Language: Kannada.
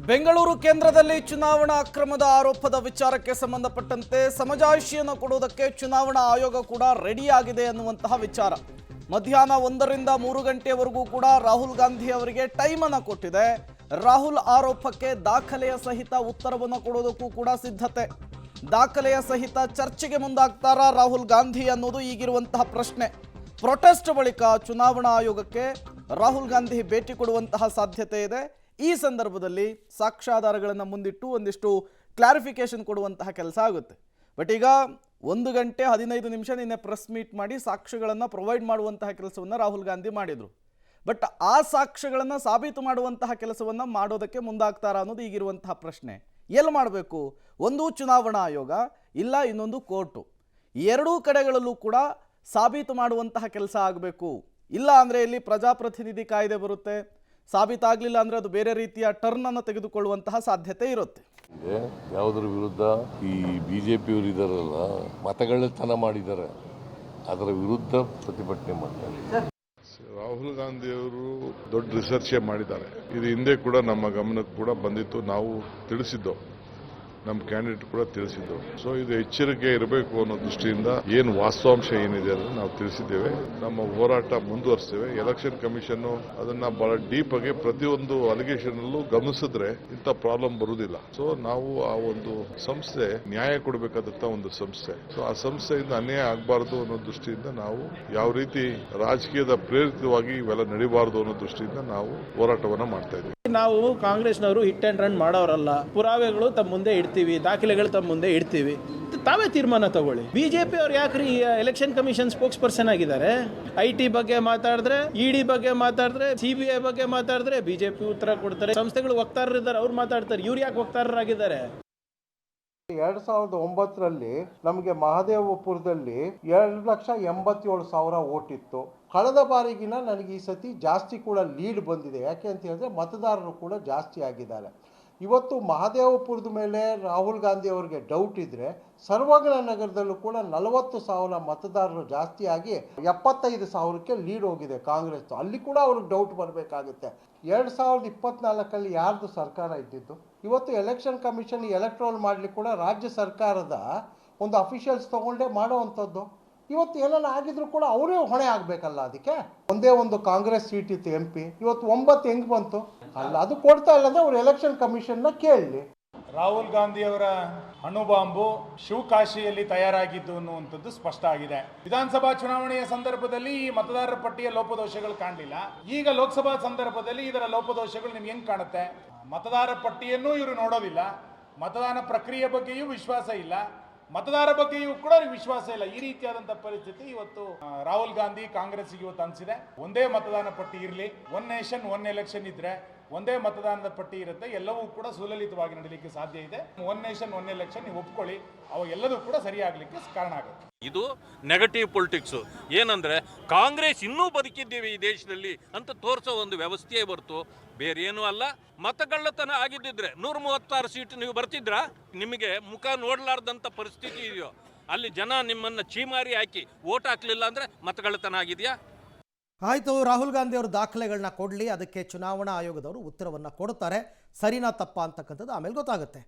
ಬೆಂಗಳೂರು ಕೇಂದ್ರದಲ್ಲಿ ಚುನಾವಣಾ ಅಕ್ರಮದ ಆರೋಪದ ವಿಚಾರಕ್ಕೆ ಸಂಬಂಧಪಟ್ಟಂತೆ ಸಮಜಾಯಿಷಿಯನ್ನು ಕೊಡುವುದಕ್ಕೆ ಚುನಾವಣಾ ಆಯೋಗ ಕೂಡ ರೆಡಿಯಾಗಿದೆ ಅನ್ನುವಂತಹ ವಿಚಾರ. ಮಧ್ಯಾಹ್ನ 1 ರಿಂದ 3 ಗಂಟೆವರೆಗೂ ಕೂಡ ರಾಹುಲ್ ಗಾಂಧಿ ಅವರಿಗೆ ಟೈಮ್ ಅನ್ನು ಕೊಟ್ಟಿದೆ. ರಾಹುಲ್ ಆರೋಪಕ್ಕೆ ದಾಖಲೆಯ ಸಹಿತ ಉತ್ತರವನ್ನು ಕೊಡೋದಕ್ಕೂ ಕೂಡ ಸಿದ್ಧತೆ. ದಾಖಲೆಯ ಸಹಿತ ಚರ್ಚೆಗೆ ಮುಂದಾಗ್ತಾರಾ ರಾಹುಲ್ ಗಾಂಧಿ ಅನ್ನೋದು ಈಗಿರುವಂತಹ ಪ್ರಶ್ನೆ. ಪ್ರೊಟೆಸ್ಟ್ ಬಳಿಕ ಚುನಾವಣಾ ಆಯೋಗಕ್ಕೆ ರಾಹುಲ್ ಗಾಂಧಿ ಭೇಟಿ ಕೊಡುವಂತಹ ಸಾಧ್ಯತೆ ಇದೆ. ಈ ಸಂದರ್ಭದಲ್ಲಿ ಸಾಕ್ಷ್ಯಾಧಾರಗಳನ್ನು ಮುಂದಿಟ್ಟು ಒಂದಿಷ್ಟು ಕ್ಲಾರಿಫಿಕೇಶನ್ ಕೊಡುವಂತಹ ಕೆಲಸ ಆಗುತ್ತೆ. ಬಟ್ ಈಗ 1 ಗಂಟೆ 15 ನಿಮಿಷ ನಿನ್ನೆ ಪ್ರೆಸ್ ಮೀಟ್ ಮಾಡಿ ಸಾಕ್ಷ್ಯಗಳನ್ನು ಪ್ರೊವೈಡ್ ಮಾಡುವಂತಹ ಕೆಲಸವನ್ನು ರಾಹುಲ್ ಗಾಂಧಿ ಮಾಡಿದರು. ಬಟ್ ಆ ಸಾಕ್ಷ್ಯಗಳನ್ನು ಸಾಬೀತು ಮಾಡುವಂತಹ ಕೆಲಸವನ್ನು ಮಾಡೋದಕ್ಕೆ ಮುಂದಾಗ್ತಾರಾ ಅನ್ನೋದು ಈಗಿರುವಂತಹ ಪ್ರಶ್ನೆ. ಎಲ್ಲಿ ಮಾಡಬೇಕು? ಒಂದು ಚುನಾವಣಾ ಆಯೋಗ, ಇಲ್ಲ ಇನ್ನೊಂದು ಕೋರ್ಟು. ಎರಡೂ ಕಡೆಗಳಲ್ಲೂ ಕೂಡ ಸಾಬೀತು ಮಾಡುವಂತಹ ಕೆಲಸ ಆಗಬೇಕು. ಇಲ್ಲ ಅಂದರೆ ಇಲ್ಲಿ ಪ್ರಜಾಪ್ರತಿನಿಧಿ ಕಾಯ್ದೆ ಬರುತ್ತೆ. ಸಾಬೀತಾಗಲಿಲ್ಲ ಅಂದರೆ ಅದು ಬೇರೆ ರೀತಿಯ ಟರ್ನ್ ಅನ್ನು ತೆಗೆದುಕೊಳ್ಳುವಂತಹ ಸಾಧ್ಯತೆ ಇರುತ್ತೆ. ಯಾವುದರ ವಿರುದ್ಧ ಈ ಬಿಜೆಪಿಯವರು ಇದಾರಲ್ಲ, ಮತಗಳ್ಳತನ ಮಾಡಿದ್ದಾರೆ, ಅದರ ವಿರುದ್ಧ ಪ್ರತಿಭಟನೆ ಮಾಡ್ತಾರೆ. ರಾಹುಲ್ ಗಾಂಧಿ ಅವರು ದೊಡ್ಡ ರಿಸರ್ಚೇ ಮಾಡಿದ್ದಾರೆ. ಇದು ಹಿಂದೆ ಕೂಡ ನಮ್ಮ ಗಮನಕ್ಕೆ ಕೂಡ ಬಂದಿತ್ತು, ನಾವು ತಿಳಿಸಿದ್ದು, ನಮ್ಮ ಕ್ಯಾಂಡಿಡೇಟ್ ಕೂಡ ತಿಳಿಸಿದ್ದು. ಸೊ ಇದು ಎಚ್ಚರಿಕೆ ಇರಬೇಕು ಅನ್ನೋ ದೃಷ್ಟಿಯಿಂದ ಏನು ವಾಸ್ತವಾಂಶ ಏನಿದೆ ಅದನ್ನು ನಾವು ತಿಳಿಸಿದ್ದೇವೆ. ನಮ್ಮ ಹೋರಾಟ ಮುಂದುವರಿಸ್ತೇವೆ. ಎಲೆಕ್ಷನ್ ಕಮಿಷನ್ ಅದನ್ನ ಬಹಳ ಡೀಪ್ ಆಗಿ ಪ್ರತಿಯೊಂದು ಅಲಿಗೇಷನ್ ಅಲ್ಲೂ ಗಮನಿಸಿದ್ರೆ ಇಂಥ ಪ್ರಾಬ್ಲಮ್ ಬರುವುದಿಲ್ಲ. ಸೊ ನಾವು ಆ ಒಂದು ಸಂಸ್ಥೆ ನ್ಯಾಯ ಕೊಡಬೇಕಾದಂತ ಒಂದು ಸಂಸ್ಥೆ. ಸೊ ಆ ಸಂಸ್ಥೆಯಿಂದ ಅನ್ಯಾಯ ಆಗಬಾರದು ಅನ್ನೋ ದೃಷ್ಟಿಯಿಂದ ನಾವು ಯಾವ ರೀತಿ ರಾಜಕೀಯದ ಪ್ರೇರಿತವಾಗಿ ಇವೆಲ್ಲ ನಡೀಬಾರದು ಅನ್ನೋ ದೃಷ್ಟಿಯಿಂದ ನಾವು ಹೋರಾಟವನ್ನ ಮಾಡ್ತಾ ಇದ್ದೀವಿ. ನಾವು ಕಾಂಗ್ರೆಸ್ನವರು ಹಿಟ್ ಅಂಡ್ ರನ್ ಮಾಡೋರಲ್ಲ. ಪುರಾವೆಗಳು ತಮ್ಮ ಮುಂದೆ ಇಡ್ತೀವಿ, ದಾಖಲೆಗಳು ತಮ್ಮ ಮುಂದೆ ಇಡ್ತೀವಿ, ತಾವೇ ತೀರ್ಮಾನ ತಗೊಳ್ಳಿ. ಬಿಜೆಪಿ ಅವ್ರು ಯಾಕ್ರಿ ಎಲೆಕ್ಷನ್ ಕಮಿಷನ್ ಸ್ಪೋಕ್ಸ್ ಪರ್ಸನ್ ಆಗಿದ್ದಾರೆ? IT ಬಗ್ಗೆ ಮಾತಾಡಿದ್ರೆ, ED ಬಗ್ಗೆ ಮಾತಾಡಿದ್ರೆ, CBI ಬಗ್ಗೆ ಮಾತಾಡಿದ್ರೆ ಬಿಜೆಪಿ ಉತ್ತರ ಕೊಡ್ತಾರೆ. ಸಂಸ್ಥೆಗಳು ವಕ್ತಾರರಿದ್ದಾರೆ, ಅವ್ರು ಮಾತಾಡ್ತಾರೆ. ಇವ್ರು ಯಾಕೆ ವಕ್ತಾರರಾಗಿದ್ದಾರೆ? 2009ರಲ್ಲಿ ನಮಗೆ ಮಹದೇವಪುರದಲ್ಲಿ 2,87,000 ಓಟ್ ಇತ್ತು. ಕಳೆದ ಬಾರಿಗಿನ ನನಗೆ ಈ ಸತಿ ಜಾಸ್ತಿ ಕೂಡ ಲೀಡ್ ಬಂದಿದೆ. ಯಾಕೆ ಅಂತ ಹೇಳಿದ್ರೆ ಮತದಾರರು ಕೂಡ ಜಾಸ್ತಿ ಆಗಿದ್ದಾರೆ. ಇವತ್ತು ಮಹದೇವಪುರದ ಮೇಲೆ ರಾಹುಲ್ ಗಾಂಧಿ ಅವರಿಗೆ ಡೌಟ್ ಇದ್ದರೆ ಸರ್ವಜ್ಞ ನಗರದಲ್ಲೂ ಕೂಡ 40,000 ಮತದಾರರು ಜಾಸ್ತಿ ಆಗಿ 75,000ಕ್ಕೆ ಲೀಡ್ ಹೋಗಿದೆ ಕಾಂಗ್ರೆಸ್. ಅಲ್ಲಿ ಕೂಡ ಅವ್ರಿಗೆ ಡೌಟ್ ಬರಬೇಕಾಗುತ್ತೆ. 2024ರಲ್ಲಿ ಯಾರ್ದು ಸರ್ಕಾರ ಇದ್ದಿದ್ದು? ಇವತ್ತು ಎಲೆಕ್ಷನ್ ಕಮಿಷನ್ ಎಲೆಕ್ಟ್ರೋಲ್ ಮಾಡಲಿಕ್ಕೆ ಕೂಡ ರಾಜ್ಯ ಸರ್ಕಾರದ ಒಂದು ಅಫಿಷಿಯಲ್ಸ್ ತಗೊಂಡೇ ಮಾಡೋವಂಥದ್ದು. ಇವತ್ತು ಏನಾನ ಆಗಿದ್ರು ಕೂಡ ಅವರೇ ಹೊಣೆ ಆಗಬೇಕಲ್ಲ. ಅದಕ್ಕೆ ಒಂದೇ ಒಂದು ಕಾಂಗ್ರೆಸ್ ಸೀಟ್ ಇತ್ತು MP, ಇವತ್ತು 9 ಹೆಂಗೆ ಬಂತು? ಅಲ್ಲ, ಅದು ಕೊಡ್ತಾ ಇಲ್ಲ ಅಂದ್ರೆ ಅವ್ರು ಎಲೆಕ್ಷನ್ ಕಮಿಷನ್ನ ಕೇಳಲಿ. ರಾಹುಲ್ ಗಾಂಧಿ ಅವರ ಅಣುಬಾಂಬು ಶಿವಕಾಶಿಯಲ್ಲಿ ತಯಾರಾಗಿದ್ದು ಅನ್ನುವಂಥದ್ದು ಸ್ಪಷ್ಟ ಆಗಿದೆ. ವಿಧಾನಸಭಾ ಚುನಾವಣೆಯ ಸಂದರ್ಭದಲ್ಲಿ ಈ ಮತದಾರರ ಪಟ್ಟಿಯ ಲೋಪದೋಷಗಳು ಕಾಣಲಿಲ್ಲ. ಈಗ ಲೋಕಸಭಾ ಸಂದರ್ಭದಲ್ಲಿ ಇದರ ಲೋಪದೋಷಗಳು ನಿಮ್ಗೆ ಹೆಂಗ್ ಕಾಣುತ್ತೆ? ಮತದಾರ ಪಟ್ಟಿಯನ್ನು ಇವರು ನೋಡೋದಿಲ್ಲ, ಮತದಾನ ಪ್ರಕ್ರಿಯೆ ಬಗ್ಗೆಯೂ ವಿಶ್ವಾಸ ಇಲ್ಲ, ಮತದಾರ ಬಗ್ಗೆಯೂ ಕೂಡ ವಿಶ್ವಾಸ ಇಲ್ಲ. ಈ ರೀತಿಯಾದಂಥ ಪರಿಸ್ಥಿತಿ ಇವತ್ತು ರಾಹುಲ್ ಗಾಂಧಿ ಕಾಂಗ್ರೆಸ್ಗೆ ಇವತ್ತು ಅನಿಸಿದೆ. ಒಂದೇ ಮತದಾನ ಪಟ್ಟಿ ಇರಲಿ, 1 ನೇಷನ್ 1 ಎಲೆಕ್ಷನ್ ಇದ್ರೆ ಒಂದೇ ಮತದಾನದ ಪಟ್ಟಿ ಇರುತ್ತೆ, ಎಲ್ಲವೂ ಕೂಡ ಸುಲಲಿತವಾಗಿ ನಡೀಲಿಕ್ಕೆ ಸಾಧ್ಯ ಇದೆ. 1 ನೇಷನ್ 1 ಎಲೆಕ್ಷನ್ ನೀವು ಒಪ್ಕೊಳ್ಳಿ, ಅವು ಎಲ್ಲದೂ ಕೂಡ ಸರಿಯಾಗಲಿಕ್ಕೆ ಕಾರಣ ಆಗುತ್ತೆ. ಇದು ನೆಗೆಟಿವ್ ಪೊಲಿಟಿಕ್ಸು. ಏನಂದರೆ ಕಾಂಗ್ರೆಸ್ ಇನ್ನೂ ಬದುಕಿದ್ದೀವಿ ಈ ದೇಶದಲ್ಲಿ ಅಂತ ತೋರಿಸೋ ಒಂದು ವ್ಯವಸ್ಥೆಯೇ ಹೊರತು ಬೇರೆ ಏನೂ ಅಲ್ಲ. ಮತಗಳ್ಳತನ ಆಗಿದ್ದಿದ್ರೆ 136 ಸೀಟ್ ನೀವು ಬರ್ತಿದ್ರಾ? ನಿಮಗೆ ಮುಖ ನೋಡಲಾರ್ದಂಥ ಪರಿಸ್ಥಿತಿ ಇದೆಯೋ? ಅಲ್ಲಿ ಜನ ನಿಮ್ಮನ್ನು ಚೀಮಾರಿ ಹಾಕಿ ಓಟ್ ಹಾಕಲಿಲ್ಲ ಅಂದರೆ ಮತಗಳ್ಳತನ ಆಗಿದೆಯಾ? ಆಯಿತು, ರಾಹುಲ್ ಗಾಂಧಿ ಅವರು ದಾಖಲೆಗಳನ್ನ ಕೊಡಲಿ, ಅದಕ್ಕೆ ಚುನಾವಣಾ ಆಯೋಗದವರು ಉತ್ತರವನ್ನು ಕೊಡ್ತಾರೆ. ಸರಿನಾ ತಪ್ಪಾ ಅಂತಕ್ಕಂಥದ್ದು ಆಮೇಲೆ ಗೊತ್ತಾಗುತ್ತೆ.